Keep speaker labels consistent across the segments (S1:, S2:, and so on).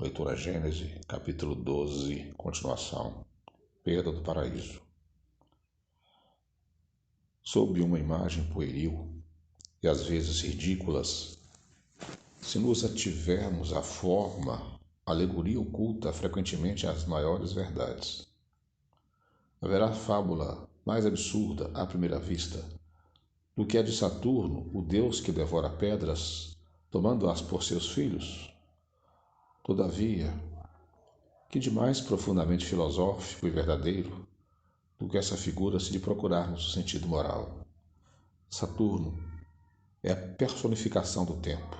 S1: Leitura Gênesis, capítulo 12, continuação. Perda do paraíso. Sob uma imagem pueril e às vezes ridículas, se nos ativermos à forma, a alegoria oculta frequentemente as maiores verdades. Haverá fábula mais absurda à primeira vista do que a de Saturno, o deus que devora pedras, tomando-as por seus filhos? Todavia, que de mais profundamente filosófico e verdadeiro do que essa figura se lhe procurarmos o sentido moral? Saturno é a personificação do tempo.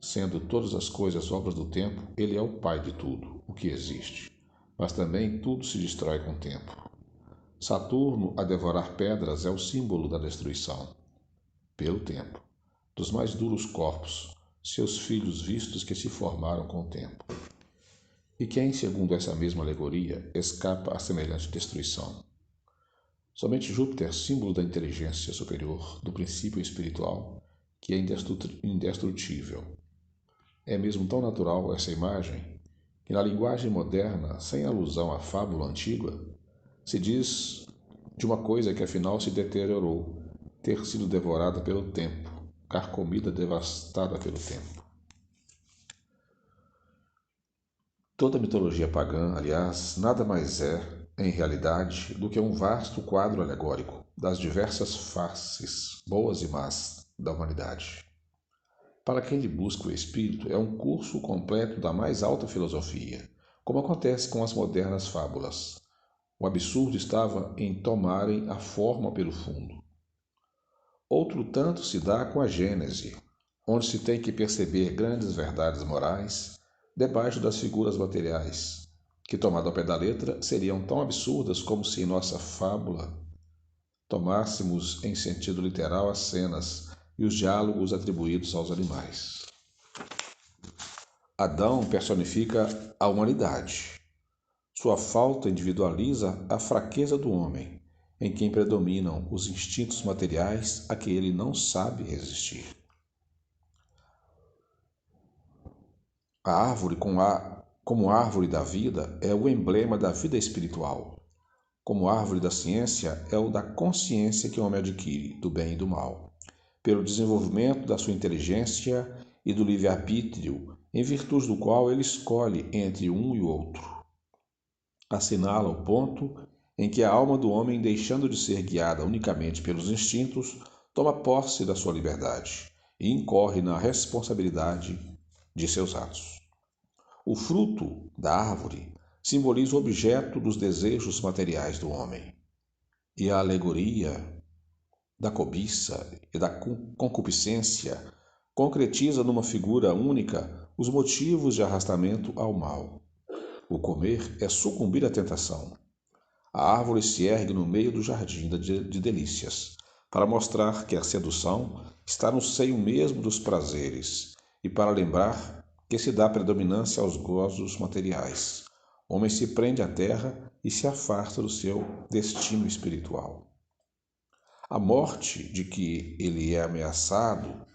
S1: Sendo todas as coisas obras do tempo, ele é o pai de tudo o que existe, mas também tudo se destrói com o tempo. Saturno, a devorar pedras, é o símbolo da destruição, pelo tempo, dos mais duros corpos, seus filhos vistos que se formaram com o tempo. E quem, segundo essa mesma alegoria, escapa a semelhante destruição? Somente Júpiter, símbolo da inteligência superior, do princípio espiritual, que é indestrutível. É mesmo tão natural essa imagem que, na linguagem moderna, sem alusão à fábula antiga, se diz de uma coisa que afinal se deteriorou, ter sido devorada pelo tempo, carcomida, devastada pelo tempo. Toda mitologia pagã, aliás, nada mais é, em realidade, do que um vasto quadro alegórico das diversas faces, boas e más, da humanidade. Para quem lhe busca o espírito, é um curso completo da mais alta filosofia, como acontece com as modernas fábulas. O absurdo estava em tomarem a forma pelo fundo. Outro tanto se dá com a Gênese, onde se tem que perceber grandes verdades morais debaixo das figuras materiais, que, tomado ao pé da letra, seriam tão absurdas como se em nossa fábula tomássemos em sentido literal as cenas e os diálogos atribuídos aos animais. Adão personifica a humanidade. Sua falta individualiza a fraqueza do homem, em quem predominam os instintos materiais a que ele não sabe resistir. A árvore, como árvore da vida, é o emblema da vida espiritual. Como árvore da ciência, é o da consciência que o homem adquire, do bem e do mal, pelo desenvolvimento da sua inteligência e do livre-arbítrio, em virtude do qual ele escolhe entre um e o outro. Assinala o ponto em que a alma do homem, deixando de ser guiada unicamente pelos instintos, toma posse da sua liberdade e incorre na responsabilidade de seus atos. O fruto da árvore simboliza o objeto dos desejos materiais do homem, e a alegoria da cobiça e da concupiscência concretiza numa figura única os motivos de arrastamento ao mal. O comer é sucumbir à tentação. A árvore se ergue no meio do jardim de delícias, para mostrar que a sedução está no seio mesmo dos prazeres e para lembrar que se dá predominância aos gozos materiais. O homem se prende à terra e se afasta do seu destino espiritual. A morte de que ele é ameaçado,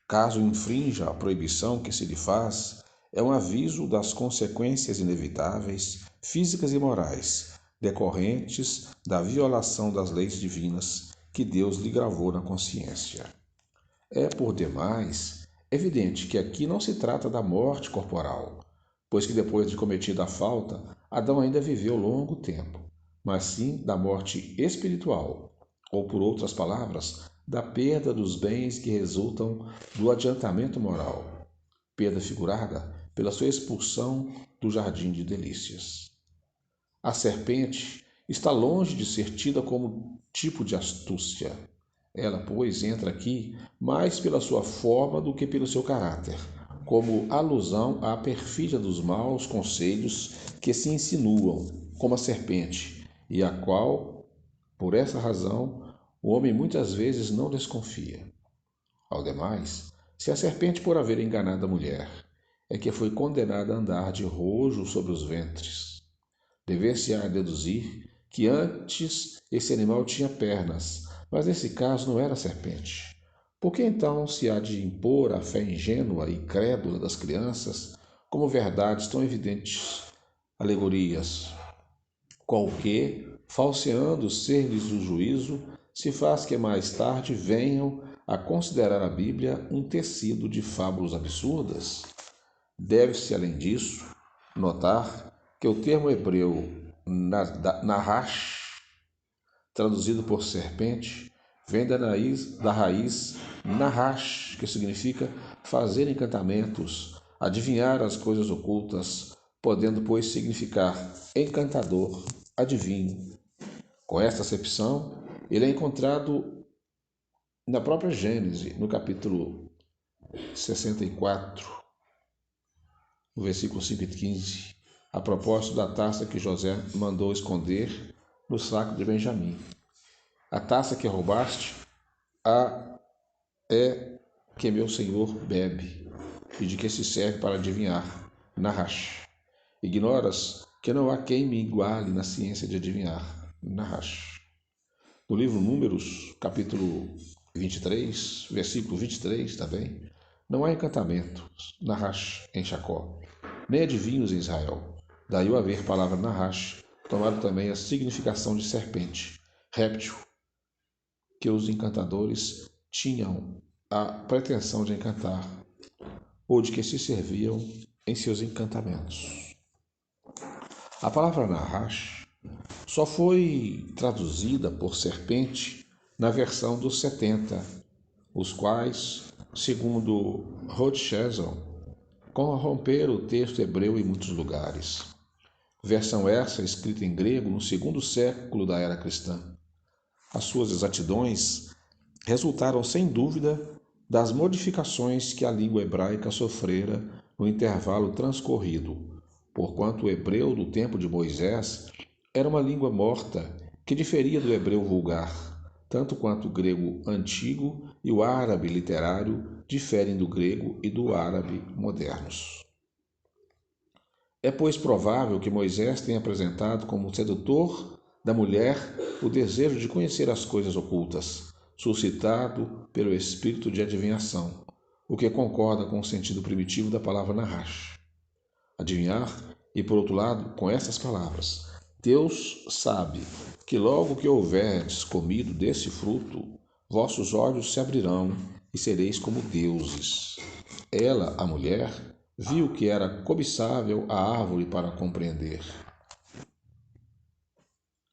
S1: caso infrinja a proibição que se lhe faz, é um aviso das consequências inevitáveis, físicas e morais, decorrentes da violação das leis divinas que Deus lhe gravou na consciência. É, por demais, evidente que aqui não se trata da morte corporal, pois que depois de cometida a falta, Adão ainda viveu longo tempo, mas sim da morte espiritual, ou, por outras palavras, da perda dos bens que resultam do adiantamento moral, perda figurada pela sua expulsão do jardim de delícias. A serpente está longe de ser tida como tipo de astúcia. Ela, pois, entra aqui mais pela sua forma do que pelo seu caráter, como alusão à perfídia dos maus conselhos que se insinuam, como a serpente, e a qual, por essa razão, o homem muitas vezes não desconfia. Ao demais, se a serpente, por haver enganado a mulher, é que foi condenada a andar de rojo sobre os ventres, dever-se-á deduzir que antes esse animal tinha pernas, mas nesse caso não era serpente. Por que então se há de impor à fé ingênua e crédula das crianças como verdades tão evidentes alegorias, qual que, falseando ser-lhes o juízo, se faz que mais tarde venham a considerar a Bíblia um tecido de fábulas absurdas? Deve-se, além disso, notar que o termo hebreu nahash, traduzido por serpente, vem da raiz nahash, que significa fazer encantamentos, adivinhar as coisas ocultas, podendo, pois, significar encantador, adivinho. Com esta acepção, ele é encontrado na própria Gênese, no capítulo 64, no versículo 5 e 15, a propósito da taça que José mandou esconder no saco de Benjamim. A taça que roubaste, é que meu senhor bebe, e de que se serve para adivinhar, Nahash. Ignoras que não há quem me iguale na ciência de adivinhar, Nahash. No livro Números, capítulo 23, versículo 23 também, não há encantamentos, Nahash, em Jacó, nem adivinhos em Israel. Daí o haver palavra Nahash, tomado também a significação de serpente, réptil, que os encantadores tinham a pretensão de encantar, ou de que se serviam em seus encantamentos. A palavra Nahash só foi traduzida por serpente na versão dos 70, os quais, segundo Rothschild, corromperam o texto hebreu em muitos lugares. Versão essa escrita em grego no segundo século da era cristã. As suas exatidões resultaram sem dúvida das modificações que a língua hebraica sofrera no intervalo transcorrido, porquanto o hebreu do tempo de Moisés era uma língua morta que diferia do hebreu vulgar, tanto quanto o grego antigo e o árabe literário diferem do grego e do árabe modernos. É, pois, provável que Moisés tenha apresentado como sedutor da mulher o desejo de conhecer as coisas ocultas, suscitado pelo espírito de adivinhação, o que concorda com o sentido primitivo da palavra Nahash. Adivinhar, e por outro lado, com essas palavras, Deus sabe que logo que houverdes comido desse fruto, vossos olhos se abrirão e sereis como deuses. Ela, a mulher, viu que era cobiçável a árvore para compreender,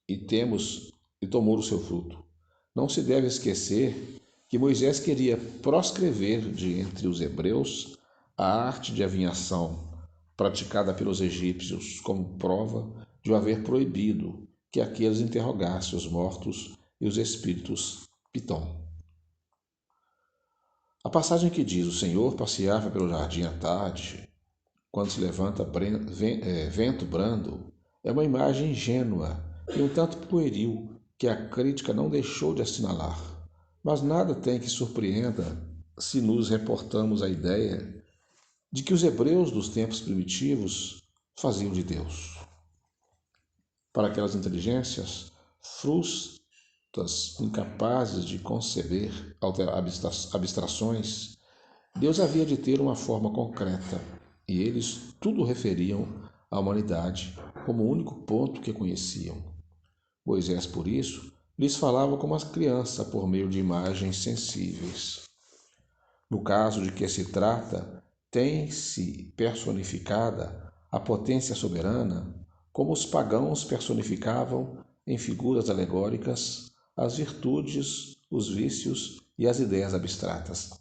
S1: e tomou o seu fruto. Não se deve esquecer que Moisés queria proscrever de entre os hebreus a arte de adivinhação praticada pelos egípcios como prova de o haver proibido que aqueles interrogassem os mortos e os espíritos Pitom. A passagem que diz: o Senhor passeava pelo jardim à tarde, quando se levanta vento brando, é uma imagem ingênua e um tanto pueril que a crítica não deixou de assinalar. Mas nada tem que surpreenda se nos reportamos à ideia de que os hebreus dos tempos primitivos faziam de Deus. Para aquelas inteligências frustas, incapazes de conceber abstrações, Deus havia de ter uma forma concreta, e eles tudo referiam à humanidade como o único ponto que conheciam. Moisés, por isso, lhes falava como as crianças por meio de imagens sensíveis. No caso de que se trata, tem-se personificada a potência soberana, como os pagãos personificavam em figuras alegóricas as virtudes, os vícios e as ideias abstratas.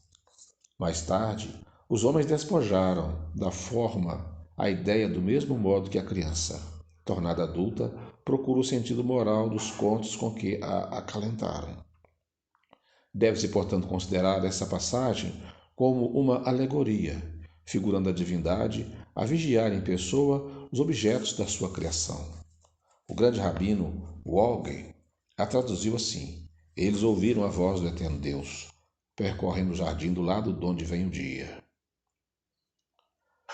S1: Mais tarde, os homens despojaram da forma a ideia do mesmo modo que a criança, tornada adulta, procura o sentido moral dos contos com que a acalentaram. Deve-se, portanto, considerar essa passagem como uma alegoria, figurando a divindade a vigiar em pessoa os objetos da sua criação. O grande rabino Wolge a traduziu assim: eles ouviram a voz do eterno Deus, percorrendo o jardim do lado de onde vem o dia.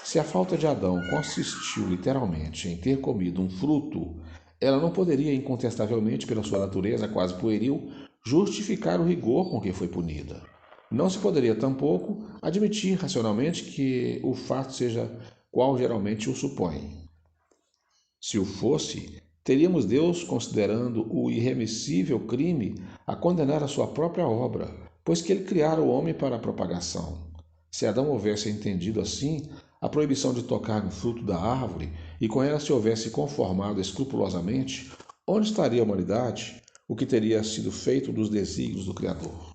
S1: Se a falta de Adão consistiu literalmente em ter comido um fruto, ela não poderia, incontestavelmente, pela sua natureza quase pueril, justificar o rigor com que foi punida. Não se poderia, tampouco, admitir racionalmente que o fato seja qual geralmente o supõe. Se o fosse, teríamos Deus considerando o irremissível crime a condenar a sua própria obra, pois que ele criara o homem para a propagação. Se Adão houvesse entendido assim a proibição de tocar no fruto da árvore e com ela se houvesse conformado escrupulosamente, onde estaria a humanidade? O que teria sido feito dos desígnios do Criador?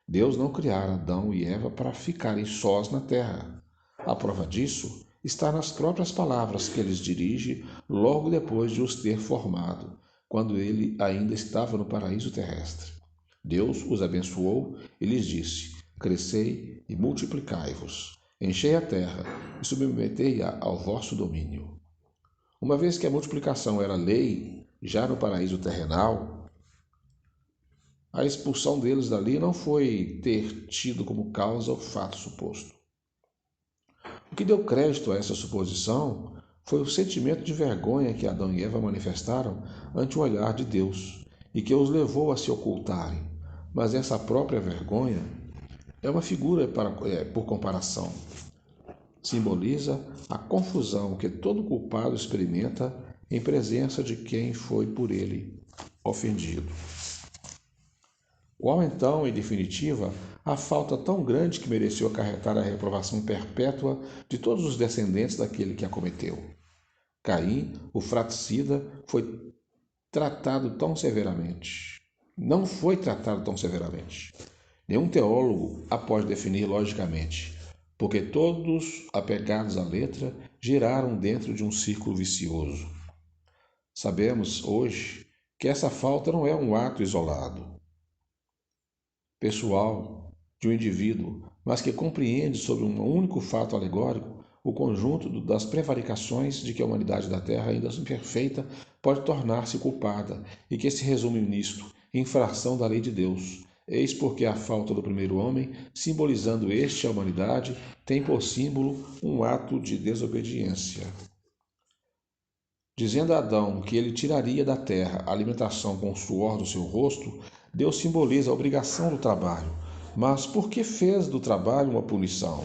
S1: Deus não criara Adão e Eva para ficarem sós na terra. A prova disso está nas próprias palavras que ele dirige logo depois de os ter formado, quando ele ainda estava no paraíso terrestre. Deus os abençoou e lhes disse: crescei e multiplicai-vos, enchei a terra e submetei-a ao vosso domínio. Uma vez que a multiplicação era lei, já no paraíso terrenal, a expulsão deles dali não foi ter tido como causa o fato suposto. O que deu crédito a essa suposição foi o sentimento de vergonha que Adão e Eva manifestaram ante o olhar de Deus e que os levou a se ocultarem. Mas essa própria vergonha é uma figura por comparação. Simboliza a confusão que todo culpado experimenta em presença de quem foi por ele ofendido. Qual então, em definitiva, a falta tão grande que mereceu acarretar a reprovação perpétua de todos os descendentes daquele que a cometeu? Caim, o fratricida, foi tratado tão severamente. Não foi tratado tão severamente. Nenhum teólogo a pode definir logicamente, porque todos, apegados à letra, giraram dentro de um círculo vicioso. Sabemos hoje que essa falta não é um ato isolado, pessoal, de um indivíduo, mas que compreende sobre um único fato alegórico o conjunto das prevaricações de que a humanidade da Terra, ainda imperfeita, pode tornar-se culpada e que se resume nisto, infração da lei de Deus. Eis porque a falta do primeiro homem, simbolizando este a humanidade, tem por símbolo um ato de desobediência. Dizendo a Adão que ele tiraria da terra a alimentação com o suor do seu rosto, Deus simboliza a obrigação do trabalho. Mas por que fez do trabalho uma punição?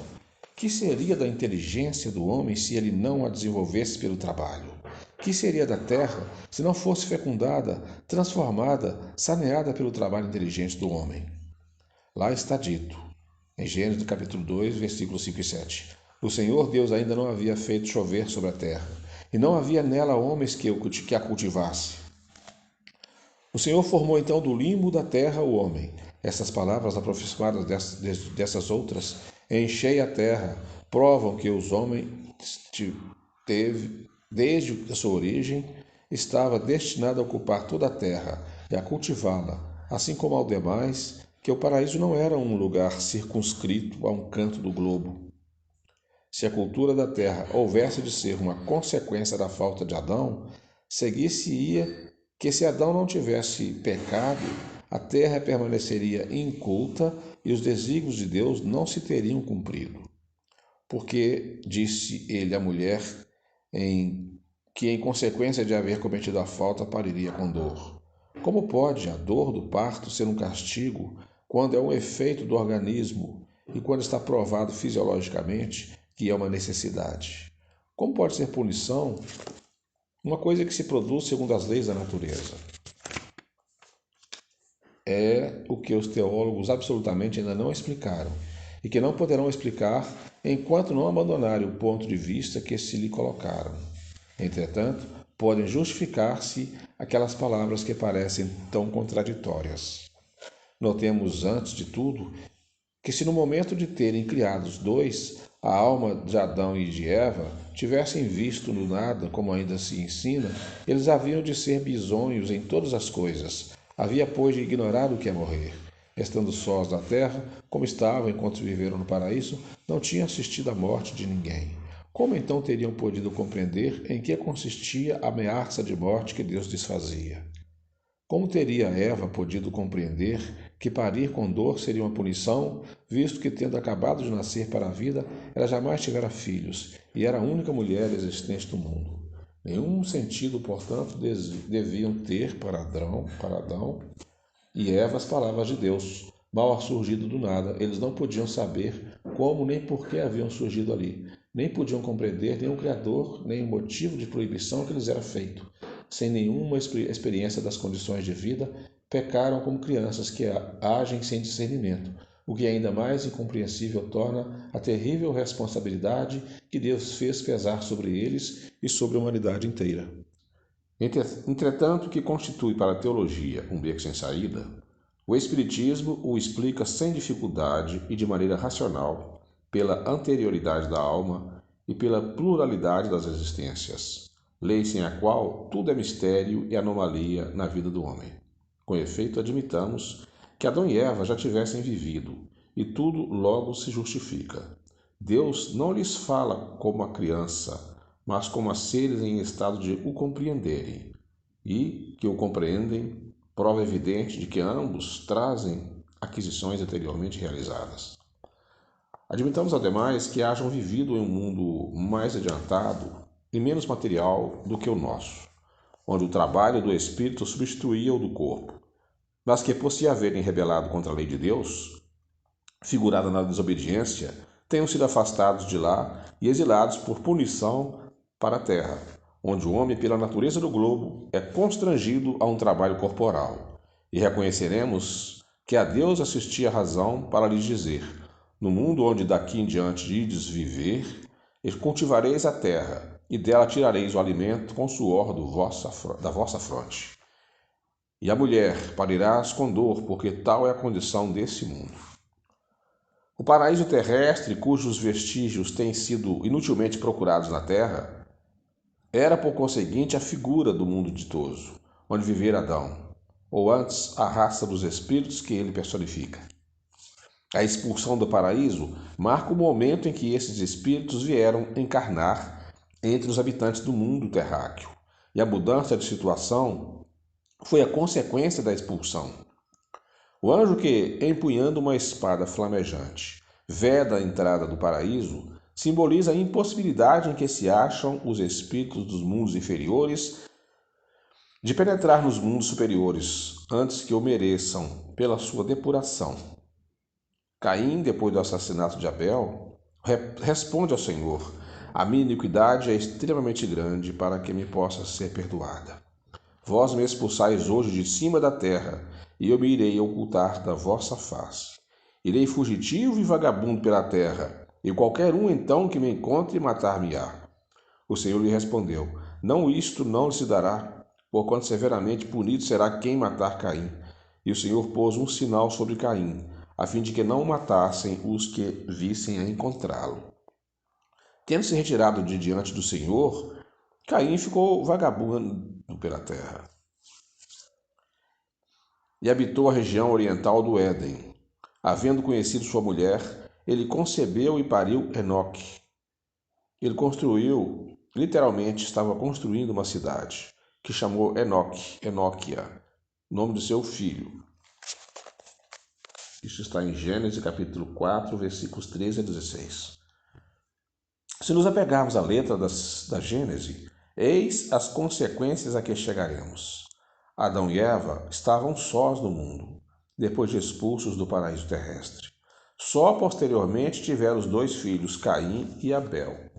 S1: Que seria da inteligência do homem se ele não a desenvolvesse pelo trabalho? Que seria da terra se não fosse fecundada, transformada, saneada pelo trabalho inteligente do homem? Lá está dito, em Gênesis capítulo 2, versículos 5 e 7. O Senhor Deus ainda não havia feito chover sobre a terra, e não havia nela homens que a cultivasse. O Senhor formou então do limbo da terra o homem. Essas palavras aproximadas dessas outras, enchei a terra, provam que os homens teve, desde a sua origem, estava destinado a ocupar toda a terra e a cultivá-la, assim como ao demais, que o paraíso não era um lugar circunscrito a um canto do globo. Se a cultura da terra houvesse de ser uma consequência da falta de Adão, seguir-se-ia que se Adão não tivesse pecado, a terra permaneceria inculta e os desígnios de Deus não se teriam cumprido. Porque disse ele à mulher que, em consequência de haver cometido a falta, pariria com dor. Como pode a dor do parto ser um castigo quando é um efeito do organismo e quando está provado fisiologicamente que é uma necessidade? Como pode ser punição uma coisa que se produz segundo as leis da natureza? É o que os teólogos absolutamente ainda não explicaram e que não poderão explicar enquanto não abandonarem o ponto de vista que se lhe colocaram. Entretanto, podem justificar-se aquelas palavras que parecem tão contraditórias. Notemos, antes de tudo, que se no momento de terem criados dois, a alma de Adão e de Eva tivessem visto no nada, como ainda se ensina, eles haviam de ser bisonhos em todas as coisas. Havia, pois, de ignorar o que é morrer. Estando sós na terra, como estavam enquanto viveram no paraíso, não tinham assistido à morte de ninguém. Como então teriam podido compreender em que consistia a ameaça de morte que Deus desfazia? Como teria Eva podido compreender que parir com dor seria uma punição, visto que, tendo acabado de nascer para a vida, ela jamais tivera filhos e era a única mulher existente no mundo? Nenhum sentido, portanto, deviam ter para Adão e Eva as palavras de Deus, mal surgido do nada. Eles não podiam saber como nem por que haviam surgido ali, nem podiam compreender nem o Criador, nem o motivo de proibição que lhes era feito. Sem nenhuma experiência das condições de vida, pecaram como crianças que agem sem discernimento, o que ainda mais incompreensível torna a terrível responsabilidade que Deus fez pesar sobre eles e sobre a humanidade inteira. Entretanto, o que constitui para a teologia um beco sem saída, o Espiritismo o explica sem dificuldade e de maneira racional, pela anterioridade da alma e pela pluralidade das existências, lei sem a qual tudo é mistério e anomalia na vida do homem. Com efeito, admitamos que Adão e Eva já tivessem vivido, e tudo logo se justifica. Deus não lhes fala como a criança, mas como a seres em estado de o compreenderem, e que o compreendem, prova evidente de que ambos trazem aquisições anteriormente realizadas. Admitamos, ademais, que hajam vivido em um mundo mais adiantado e menos material do que o nosso, onde o trabalho do espírito substituía o do corpo, mas que, por se haverem rebelado contra a lei de Deus, figurada na desobediência, tenham sido afastados de lá e exilados por punição para a terra, onde o homem, pela natureza do globo, é constrangido a um trabalho corporal. E reconheceremos que a Deus assistia a razão para lhes dizer: no mundo onde daqui em diante ides viver, cultivareis a terra, e dela tirareis o alimento com o suor da vossa fronte. E a mulher parirás com dor, porque tal é a condição desse mundo. O paraíso terrestre, cujos vestígios têm sido inutilmente procurados na terra, era por conseguinte a figura do mundo ditoso, onde vivera Adão, ou antes a raça dos espíritos que ele personifica. A expulsão do paraíso marca o momento em que esses espíritos vieram encarnar entre os habitantes do mundo terráqueo, e a mudança de situação foi a consequência da expulsão. O anjo que, empunhando uma espada flamejante, veda a entrada do paraíso, simboliza a impossibilidade em que se acham os espíritos dos mundos inferiores de penetrar nos mundos superiores, antes que o mereçam pela sua depuração. Caim, depois do assassinato de Abel, responde ao Senhor: a minha iniquidade é extremamente grande para que me possa ser perdoada. Vós me expulsais hoje de cima da terra, e eu me irei ocultar da vossa face. Irei fugitivo e vagabundo pela terra, e qualquer um então que me encontre matar-me-á. O Senhor lhe respondeu: não, isto não se dará, porquanto severamente punido será quem matar Caim. E o Senhor pôs um sinal sobre Caim, a fim de que não o matassem os que vissem a encontrá-lo. Tendo se retirado de diante do Senhor, Caim ficou vagabundo pela terra e habitou a região oriental do Éden. Havendo conhecido sua mulher, ele concebeu e pariu Enoque. Ele construiu, literalmente estava construindo uma cidade, que chamou Enoque, Enoquia, nome do seu filho. Isso está em Gênesis capítulo 4, versículos 13 a 16. Se nos apegarmos à letra da Gênese, eis as consequências a que chegaremos. Adão e Eva estavam sós no mundo, depois de expulsos do paraíso terrestre. Só posteriormente tiveram os dois filhos, Caim e Abel.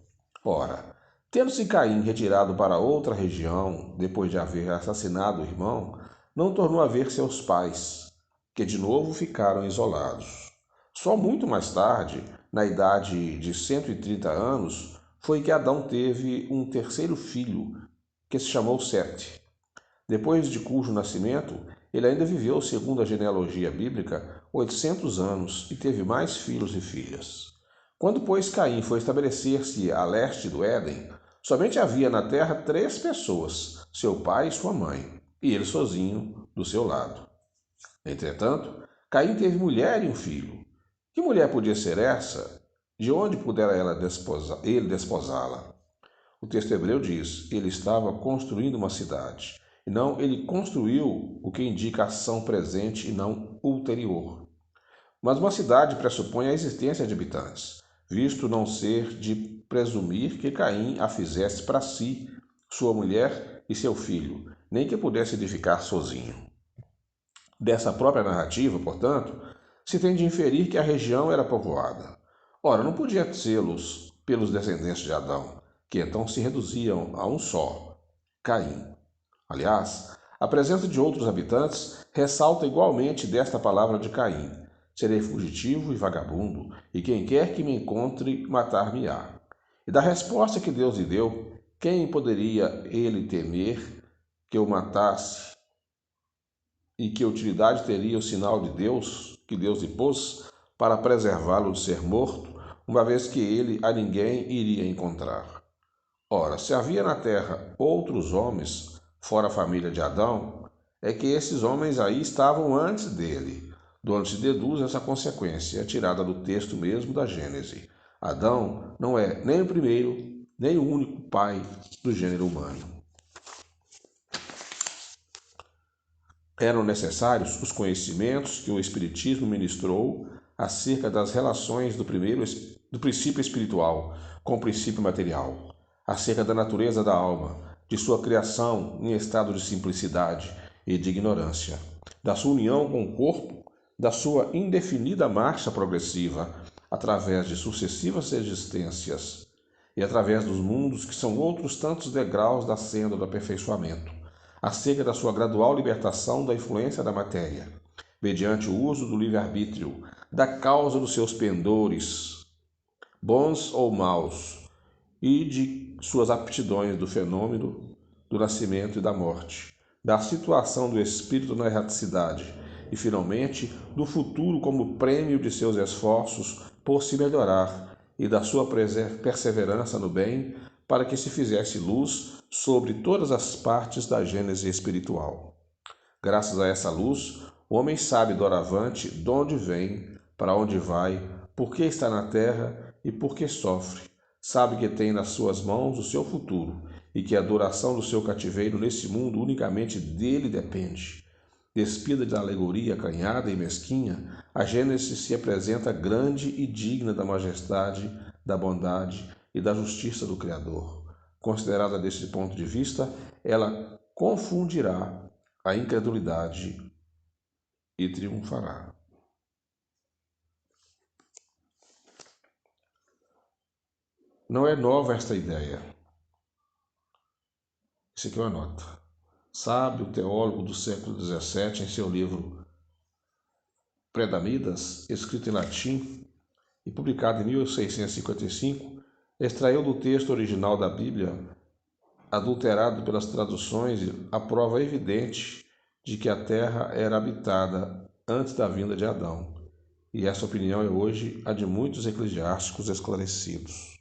S1: Ora, tendo-se Caim retirado para outra região, depois de haver assassinado o irmão, não tornou a ver seus pais, que de novo ficaram isolados. Só muito mais tarde, na idade de 130 anos, foi que Adão teve um terceiro filho, que se chamou Sete. Depois de cujo nascimento, ele ainda viveu, segundo a genealogia bíblica, 800 anos e teve mais filhos e filhas. Quando, pois, Caim foi estabelecer-se a leste do Éden, somente havia na terra 3 pessoas, seu pai e sua mãe, e ele sozinho do seu lado. Entretanto, Caim teve mulher e um filho. Que mulher podia ser essa? De onde pudera ele desposá-la? O texto hebreu diz: ele estava construindo uma cidade. E não, ele construiu, o que indica ação presente e não ulterior. Mas uma cidade pressupõe a existência de habitantes, visto não ser de presumir que Caim a fizesse para si, sua mulher e seu filho, nem que pudesse edificar sozinho. Dessa própria narrativa, portanto, se tem de inferir que a região era povoada. Ora, não podia sê-los pelos descendentes de Adão, que então se reduziam a um só, Caim. Aliás, a presença de outros habitantes ressalta igualmente desta palavra de Caim: serei fugitivo e vagabundo, e quem quer que me encontre, matar-me-á. E da resposta que Deus lhe deu, quem poderia ele temer que o matasse? E que utilidade teria o sinal de Deus, que Deus lhe pôs, para preservá-lo de ser morto, uma vez que ele a ninguém iria encontrar? Ora, se havia na terra outros homens, fora a família de Adão, é que esses homens aí estavam antes dele, de onde se deduz essa consequência, tirada do texto mesmo da Gênese. Adão não é nem o primeiro, nem o único pai do gênero humano. Eram necessários os conhecimentos que o Espiritismo ministrou acerca das relações do princípio espiritual com o princípio material, acerca da natureza da alma, de sua criação em estado de simplicidade e de ignorância, da sua união com o corpo, da sua indefinida marcha progressiva através de sucessivas existências e através dos mundos que são outros tantos degraus da senda do aperfeiçoamento, acerca da sua gradual libertação da influência da matéria, mediante o uso do livre-arbítrio, da causa dos seus pendores, bons ou maus, e de suas aptidões do fenômeno do nascimento e da morte, da situação do espírito na erraticidade e, finalmente, do futuro como prêmio de seus esforços por se melhorar e da sua perseverança no bem, para que se fizesse luz sobre todas as partes da gênese espiritual. Graças a essa luz, o homem sabe doravante de onde vem, para onde vai, por que está na terra e por que sofre. Sabe que tem nas suas mãos o seu futuro e que a duração do seu cativeiro nesse mundo unicamente dele depende. Despida da alegoria acanhada e mesquinha, a Gênese se apresenta grande e digna da majestade, da bondade e da justiça do Criador. Considerada deste ponto de vista, ela confundirá a incredulidade e triunfará. Não é nova esta ideia. Isso aqui é uma nota. Sábio teólogo do século XVII, em seu livro Predamidas, escrito em latim e publicado em 1655, extraiu do texto original da Bíblia, adulterado pelas traduções, a prova evidente de que a terra era habitada antes da vinda de Adão. E essa opinião é hoje a de muitos eclesiásticos esclarecidos.